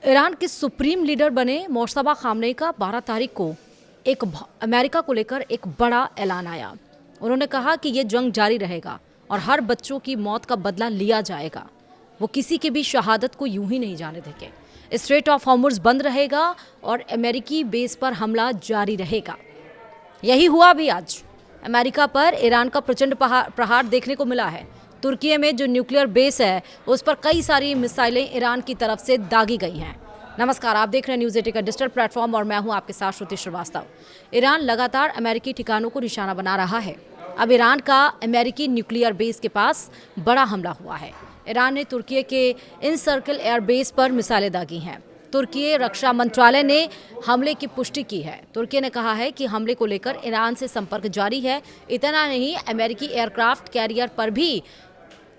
Iran के supreme leader बने Mushtaba Khamenei का 12 तारीख को अमेरिका को लेकर एक बड़ा ऐलान आया। उन्होंने कहा कि ये जंग जारी रहेगा और हर बच्चों की मौत का बदला लिया जाएगा। वो किसी की भी शहादत को यूं ही नहीं जाने देंगे। स्ट्रेट ऑफ हॉर्मुज़ बंद रहेगा और अमेरिकी बेस पर हमला जारी रहेगा। यही हुआ भी आज। अमेरिका पर ईरान का प्रचंड प्रहार देखने को मिला है। तुर्की में जो न्यूक्लियर बेस है उस पर कई सारी मिसाइलें ईरान की तरफ से दागी गई हैं। नमस्कार, आप देख रहे हैं न्यूज़ 18 का डिजिटल प्लेटफॉर्म और मैं हूं आपके साथ श्रुति श्रीवास्तव। ईरान लगातार अमेरिकी ठिकानों को निशाना बना रहा है। अब ईरान का अमेरिकी न्यूक्लियर बेस के पास बड़ा हमला हुआ है। ईरान ने तुर्की के इनसर्कल एयर बेस पर मिसाइलें दागी हैं। तुर्की रक्षा मंत्रालय ने हमले की पुष्टि की है। तुर्की ने कहा है कि हमले को लेकर ईरान से संपर्क जारी है। इतना नहीं, अमेरिकी एयरक्राफ्ट कैरियर पर भी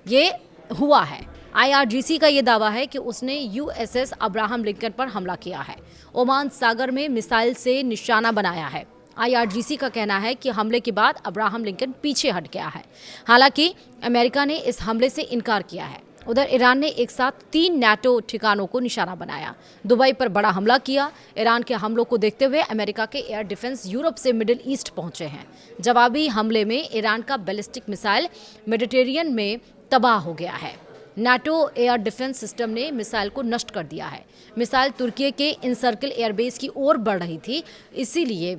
ये हुआ है। IRGC का ये दावा है कि उसने USS अब्राहम लिंकन पर हमला किया है। ओमान सागर में मिसाइल से निशाना बनाया है। IRGC का कहना है कि हमले के बाद अब्राहम लिंकन पीछे हट गया है। हालांकि अमेरिका ने इस हमले से इनकार किया है। उधर ईरान ने एक साथ 3 NATO ठिकानों को निशाना बनाया। दुबई पर बड़ा हमला किया। ईरान के हमलों को देखते हुए अमेरिका के एयर डिफेंस यूरोप से मिडिल ईस्ट पहुंचे हैं। जवाबी हमले में ईरान का बैलिस्टिक मिसाइल मेडिटेरियन में तबाह हो गया है। NATO एयर डिफेंस सिस्टम ने मिसाइल को नष्ट कर दिया है। मिसाइल तुर्की के इनसर्कल एयरबेस की ओर बढ़ रही थी, इसीलिए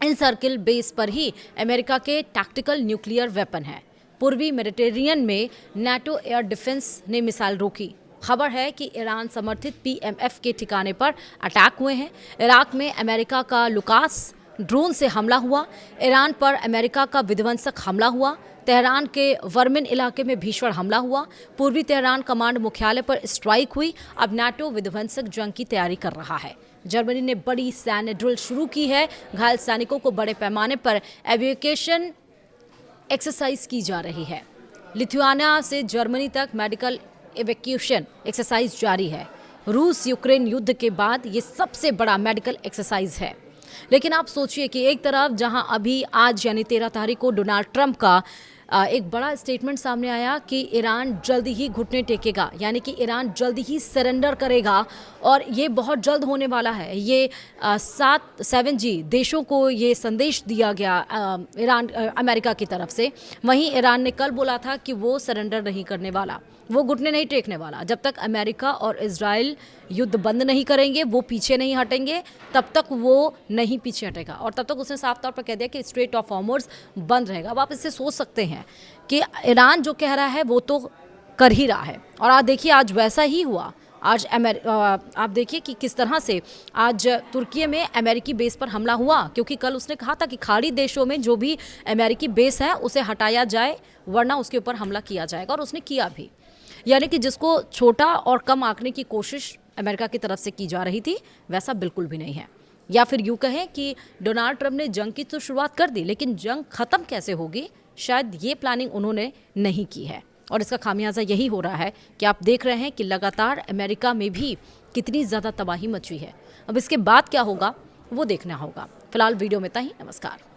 इनसर्कल बेस पर ही अमेरिका के टैक्टिकल न्यूक्लियर वेपन है। पूर्वी मेडिटेरियन में NATO एयर डिफेंस ने मिसाइल रोकी। खबर है कि ईरान समर्थित PMF के ठिकाने पर अटैक हुए हैं। इराक में अमेरिका का लुकास ड्रोन से हमला हुआ। ईरान पर अमेरिका का विध्वंसक हमला हुआ। तेहरान के वर्मिन इलाके में भीषण हमला हुआ। पूर्वी तेहरान कमांड मुख्यालय पर स्ट्राइक हुई। अब NATO विध्वंसक जंग की तैयारी कर रहा है। जर्मनी ने बड़ी सैन्य ड्रिल शुरू की है। घायल सैनिकों को बड़े पैमाने पर एविएशन एक्सरसाइज की जा रही है। लिथुआनिया से जर्मनी तक मेडिकल एवेक्यूशन एक्सरसाइज जारी है। रूस यूक्रेन युद्ध के बाद ये सबसे बड़ा मेडिकल एक्सरसाइज है। लेकिन आप सोचिए कि एक तरफ जहां अभी आज यानी 13 तारीख को डोनाल्ड ट्रंप का एक बड़ा स्टेटमेंट सामने आया कि ईरान जल्दी ही घुटने टेकेगा, यानी कि ईरान जल्दी ही सरेंडर करेगा और ये बहुत जल्द होने वाला है। ये 7G देशों को ये संदेश दिया गया अमेरिका की तरफ से। वहीं ईरान ने कल बोला था कि वो सरेंडर नहीं करने वाला, वो घुटने नहीं टेकने वाला। जब तक अमेरिका और इजराइल युद्ध बंद नहीं करेंगे, वो पीछे नहीं हटेंगे, तब तक वो नहीं पीछे हटेगा। और तब तक उसने साफ तौर पर कह दिया कि स्ट्रेट ऑफ हॉर्मुज़ बंद रहेगा। अब आप इससे सोच सकते हैं कि ईरान जो कह रहा है वो तो कर ही रहा है। और आज देखिए, आज वैसा ही हुआ। आज आप देखिए कि किस तरह से आज तुर्की में अमेरिकी बेस पर हमला हुआ, क्योंकि कल उसने कहा था कि खाड़ी देशों में जो भी अमेरिकी बेस है उसे हटाया जाए, वरना उसके ऊपर हमला किया जाएगा। और उसने किया भी। यानी कि जिसको छोटा और कम आंकने की कोशिश अमेरिका की तरफ से की जा रही थी, वैसा बिल्कुल भी नहीं है। या फिर यूँ कहें कि डोनाल्ड ट्रंप ने जंग की तो शुरुआत कर दी, लेकिन जंग ख़त्म कैसे होगी, शायद ये प्लानिंग उन्होंने नहीं की है। और इसका खामियाजा यही हो रहा है कि आप देख रहे हैं कि लगातार अमेरिका में भी कितनी ज़्यादा तबाही मची है। अब इसके बाद क्या होगा वो देखना होगा। फिलहाल वीडियो में इतना ही। नमस्कार।